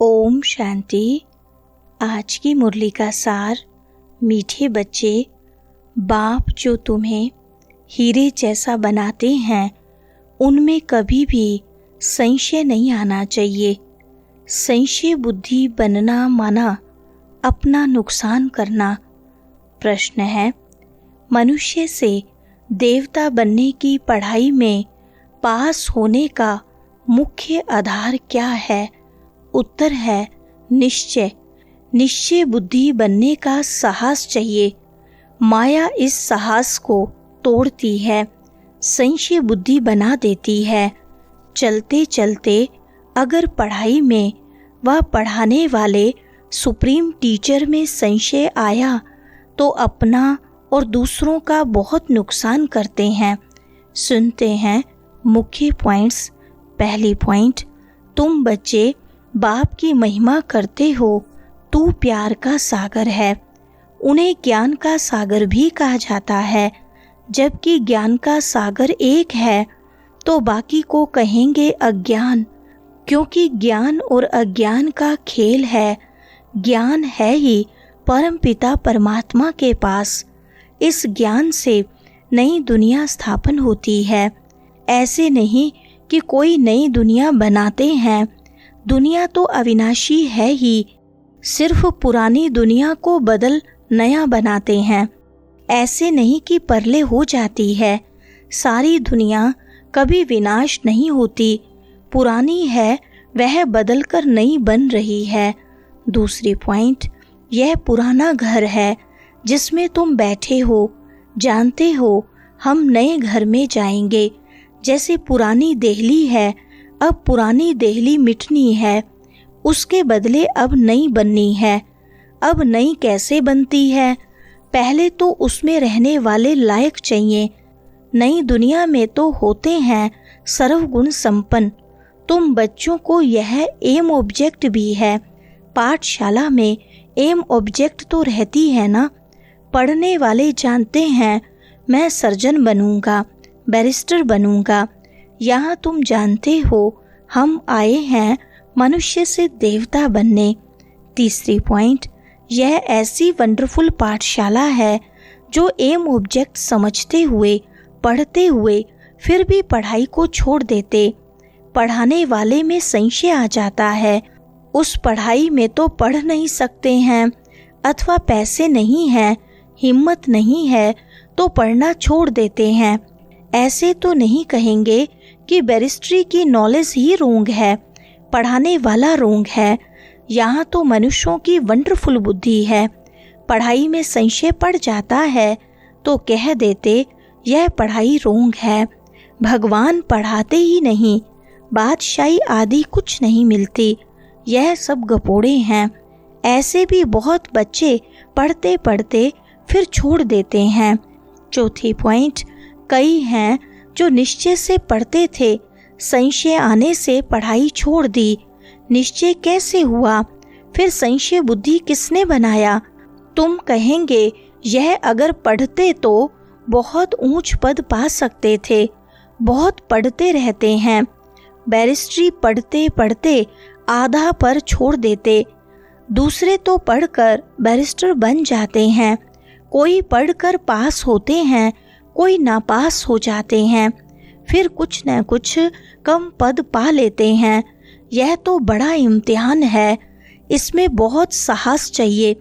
ओम शांति। आज की मुरली का सार। मीठे बच्चे, बाप जो तुम्हें हीरे जैसा बनाते हैं उनमें कभी भी संशय नहीं आना चाहिए। संशय बुद्धि बनना माना अपना नुकसान करना। प्रश्न है, मनुष्य से देवता बनने की पढ़ाई में पास होने का मुख्य आधार क्या है? उत्तर है निश्चय। निश्चय बुद्धि बनने का साहस चाहिए। माया इस साहस को तोड़ती है, संशय बुद्धि बना देती है। चलते चलते अगर पढ़ाई में व पढ़ाने वाले सुप्रीम टीचर में संशय आया तो अपना और दूसरों का बहुत नुकसान करते हैं। सुनते हैं मुख्य पॉइंट्स। पहली पॉइंट, तुम बच्चे बाप की महिमा करते हो। तू प्यार का सागर है। उन्हें ज्ञान का सागर भी कहा जाता है। जबकि ज्ञान का सागर एक है तो बाकी को कहेंगे अज्ञान, क्योंकि ज्ञान और अज्ञान का खेल है। ज्ञान है ही परमपिता परमात्मा के पास। इस ज्ञान से नई दुनिया स्थापन होती है। ऐसे नहीं कि कोई नई दुनिया बनाते हैं। दुनिया तो अविनाशी है ही, सिर्फ पुरानी दुनिया को बदल नया बनाते हैं। ऐसे नहीं कि परले हो जाती है। सारी दुनिया कभी विनाश नहीं होती। पुरानी है वह बदलकर नई बन रही है। दूसरी पॉइंट, यह पुराना घर है जिसमें तुम बैठे हो। जानते हो हम नए घर में जाएंगे। जैसे पुरानी देहली है, अब पुरानी देहली मिटनी है, उसके बदले अब नई बननी है। अब नई कैसे बनती है? पहले तो उसमें रहने वाले लायक चाहिए। नई दुनिया में तो होते हैं सर्वगुण संपन्न। तुम बच्चों को यह एम ऑब्जेक्ट भी है। पाठशाला में एम ऑब्जेक्ट तो रहती है ना। पढ़ने वाले जानते हैं मैं सर्जन बनूंगा, बैरिस्टर बनूंगा। यहाँ तुम जानते हो हम आए हैं मनुष्य से देवता बनने। तीसरी पॉइंट, यह ऐसी वंडरफुल पाठशाला है जो एम ऑब्जेक्ट समझते हुए, पढ़ते हुए फिर भी पढ़ाई को छोड़ देते। पढ़ाने वाले में संशय आ जाता है। उस पढ़ाई में तो पढ़ नहीं सकते हैं, अथवा पैसे नहीं हैं, हिम्मत नहीं है तो पढ़ना छोड़ देते हैं। ऐसे तो नहीं कहेंगे कि बैरिस्ट्री की नॉलेज ही रोंग है, पढ़ाने वाला रोंग है। यहाँ तो मनुष्यों की वंडरफुल बुद्धि है। पढ़ाई में संशय पड़ जाता है तो कह देते यह पढ़ाई रोंग है। भगवान पढ़ाते ही नहीं, बादशाही आदि कुछ नहीं मिलती, यह सब गपोड़े हैं। ऐसे भी बहुत बच्चे पढ़ते पढ़ते फिर छोड़ देते हैं। चौथी पॉइंट, कई हैं जो निश्चय से पढ़ते थे, संशय आने से पढ़ाई छोड़ दी। निश्चय कैसे हुआ? फिर संशय बुद्धि किसने बनाया? तुम कहेंगे यह अगर पढ़ते तो बहुत ऊंच पद पा सकते थे। बहुत पढ़ते रहते हैं। बैरिस्ट्री पढ़ते पढ़ते आधा पर छोड़ देते। दूसरे तो पढ़कर बैरिस्टर बन जाते हैं। कोई पढ़कर पास होते हैं, कोई नापास हो जाते हैं, फिर कुछ न कुछ कम पद पा लेते हैं। यह तो बड़ा इम्तिहान है। इसमें बहुत साहस चाहिए।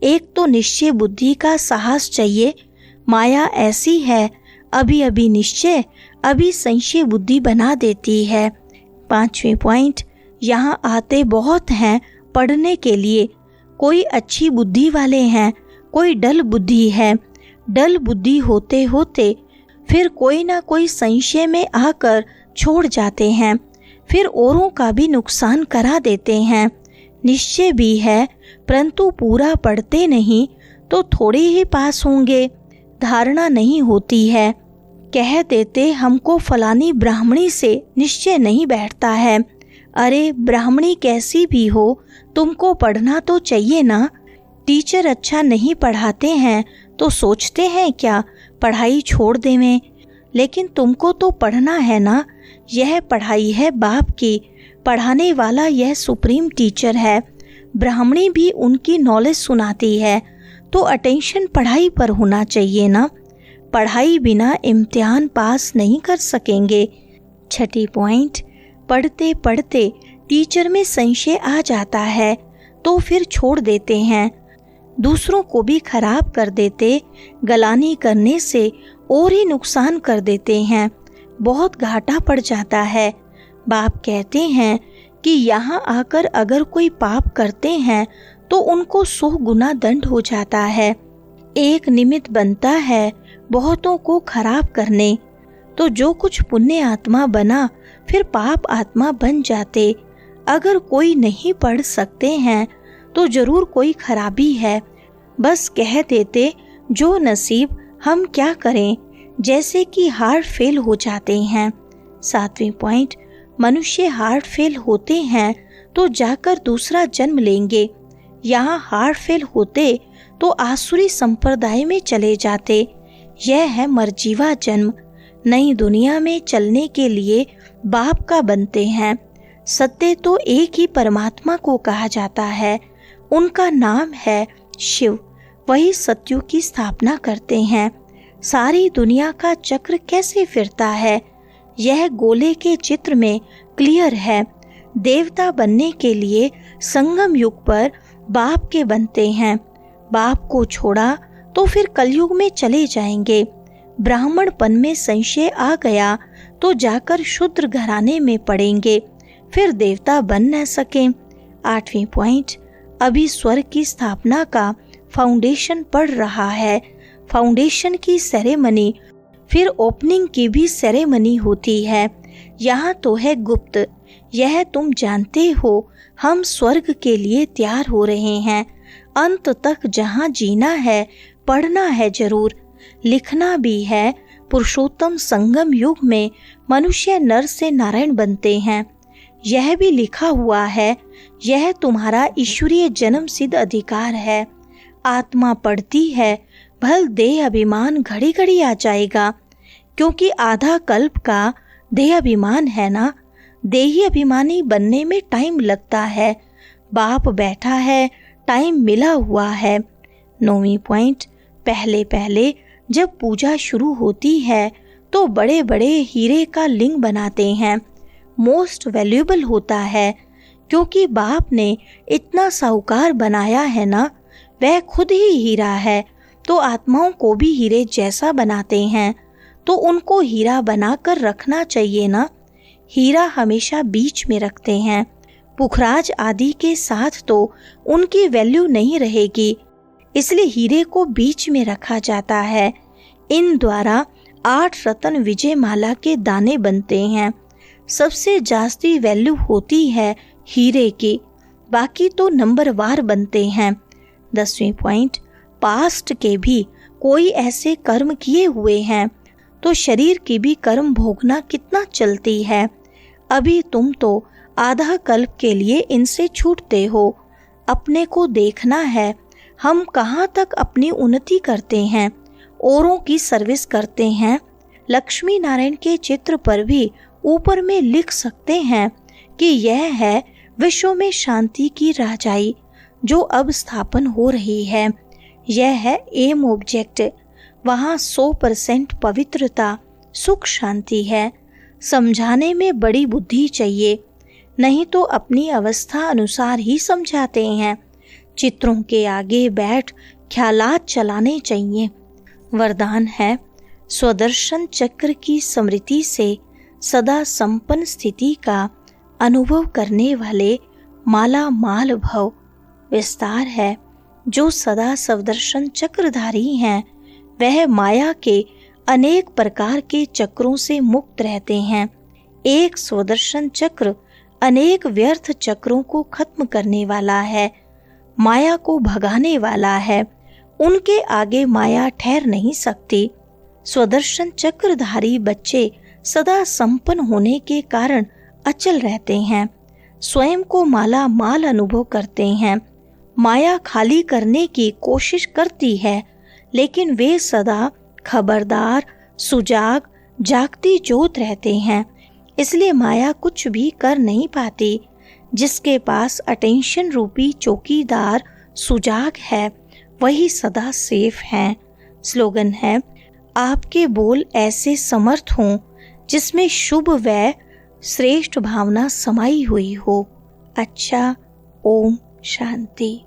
एक तो निश्चय बुद्धि का साहस चाहिए। माया ऐसी है, अभी अभी निश्चय, अभी संशय बुद्धि बना देती है। पांचवें पॉइंट, यहाँ आते बहुत हैं पढ़ने के लिए। कोई अच्छी बुद्धि वाले हैं, कोई डल बुद्धि है। डल बुद्धि होते होते फिर कोई ना कोई संशय में आकर छोड़ जाते हैं, फिर औरों का भी नुकसान करा देते हैं। निश्चय भी है परंतु पूरा पढ़ते नहीं तो थोड़े ही पास होंगे। धारणा नहीं होती है। कह देते हमको फलानी ब्राह्मणी से निश्चय नहीं बैठता है। अरे ब्राह्मणी कैसी भी हो, तुमको पढ़ना तो चाहिए ना। टीचर अच्छा नहीं पढ़ाते हैं तो सोचते हैं क्या पढ़ाई छोड़ देवें, लेकिन तुमको तो पढ़ना है ना। यह पढ़ाई है बाप की। पढ़ाने वाला यह सुप्रीम टीचर है। ब्राह्मणी भी उनकी नॉलेज सुनाती है, तो अटेंशन पढ़ाई पर होना चाहिए ना। पढ़ाई बिना इम्तिहान पास नहीं कर सकेंगे। छठी पॉइंट, पढ़ते पढ़ते टीचर में संशय आ जाता है तो फिर छोड़ देते हैं, दूसरों को भी खराब कर देते, गलानी करने से और ही नुकसान कर देते हैं, बहुत घाटा पड़ जाता है। बाप कहते हैं कि यहाँ आकर अगर कोई पाप करते हैं तो उनको 100 गुना दंड हो जाता है। एक निमित्त बनता है बहुतों को खराब करने, तो जो कुछ पुण्य आत्मा बना फिर पाप आत्मा बन जाते। अगर कोई नहीं पढ़ सकते हैं तो जरूर कोई खराबी है, बस कह देते जो नसीब, हम क्या करें, जैसे कि हार्ट फेल हो जाते हैं। 7वें पॉइंट, मनुष्य हार्ट फेल होते हैं तो जाकर दूसरा जन्म लेंगे। यहाँ हार्ट फेल होते तो आसुरी संप्रदाय में चले जाते। यह है मरजीवा जन्म। नई दुनिया में चलने के लिए बाप का बनते हैं। सत्य तो एक ही परमात्मा को कहा जाता है, उनका नाम है शिव। वही सत्यों की स्थापना करते हैं। सारी दुनिया का चक्र कैसे फिरता है यह गोले के चित्र में क्लियर है। देवता बनने के लिए संगम युग पर बाप के बनते हैं। बाप को छोड़ा तो फिर कलयुग में चले जाएंगे। ब्राह्मणपन में संशय आ गया तो जाकर शूद्र घराने में पड़ेंगे, फिर देवता बन न सके। 8वें पॉइंट, अभी स्वर्ग की स्थापना का फाउंडेशन पड़ रहा है। फाउंडेशन की सेरेमनी, फिर ओपनिंग की भी सेरेमनी होती है। यहाँ तो है गुप्त, यह तुम जानते हो। हम स्वर्ग के लिए तैयार हो रहे हैं। अंत तक जहाँ जीना है, पढ़ना है जरूर, लिखना भी है। पुरुषोत्तम संगम युग में मनुष्य नर से नारायण बनते हैं, यह भी लिखा हुआ है। यह तुम्हारा ईश्वरीय जन्म सिद्ध अधिकार है। आत्मा पढ़ती है, भल देह अभिमान घड़ी घड़ी आ जाएगा, क्योंकि आधा कल्प का देह अभिमान है ना। देही अभिमानी बनने में टाइम लगता है। बाप बैठा है, टाइम मिला हुआ है। 9वीं पॉइंट, पहले पहले जब पूजा शुरू होती है तो बड़े बड़े हीरे का लिंग बनाते हैं। मोस्ट वैल्यूएबल होता है, क्योंकि बाप ने इतना साहूकार बनाया है ना, वह खुद ही हीरा है। तो आत्माओं को भी हीरे जैसा बनाते हैं, तो उनको हीरा बनाकर रखना चाहिए ना। हीरा हमेशा बीच में रखते हैं। पुखराज आदि के साथ तो उनकी वैल्यू नहीं रहेगी, इसलिए हीरे को बीच में रखा जाता है। इन द्वारा 8 रत्न विजय माला के दाने बनते हैं। सबसे जास्ती वैल्यू होती है हीरे की, बाकी तो नंबरवार बनते हैं। 10वें पॉइंट, पास्ट के भी कोई ऐसे कर्म किए हुए हैं तो शरीर की भी कर्म भोगना कितना चलती है। अभी तुम तो आधा कल्प के लिए इनसे छूटते हो। अपने को देखना है, हम कहाँ तक अपनी उन्नति करते हैं, औरों की सर्विस करते हैं। लक्ष्मी नारायण के चित्र पर भी ऊपर में लिख सकते हैं कि यह है विश्व में शांति की राजाई जो अब स्थापन हो रही है। यह है एम ऑब्जेक्ट। वहाँ 100% पवित्रता, सुख, शांति है। समझाने में बड़ी बुद्धि चाहिए, नहीं तो अपनी अवस्था अनुसार ही समझाते हैं। चित्रों के आगे बैठ ख्यालात चलाने चाहिए। वरदान है, स्वदर्शन चक्र की स्मृति से सदा संपन्न स्थिति का अनुभव करने वाले माला माल भव। विस्तार है, जो सदा स्वदर्शन चक्रधारी हैं वह माया के अनेक प्रकार के चक्रों से मुक्त रहते हैं। एक स्वदर्शन चक्र अनेक व्यर्थ चक्रों को खत्म करने वाला है, माया को भगाने वाला है। उनके आगे माया ठहर नहीं सकती। स्वदर्शन चक्रधारी बच्चे सदा संपन्न होने के कारण अचल रहते हैं, स्वयं को माला माल अनुभव करते हैं। माया खाली करने की कोशिश करती है, लेकिन वे सदा खबरदार, सुजाग, जागती ज्योत रहते हैं। इसलिए माया कुछ भी कर नहीं पाती। जिसके पास अटेंशन रूपी चौकीदार सुजाग है वही सदा सेफ है। स्लोगन है, आपके बोल ऐसे समर्थ हों जिसमें शुभ व श्रेष्ठ भावना समाई हुई हो। अच्छा, ओम शांति।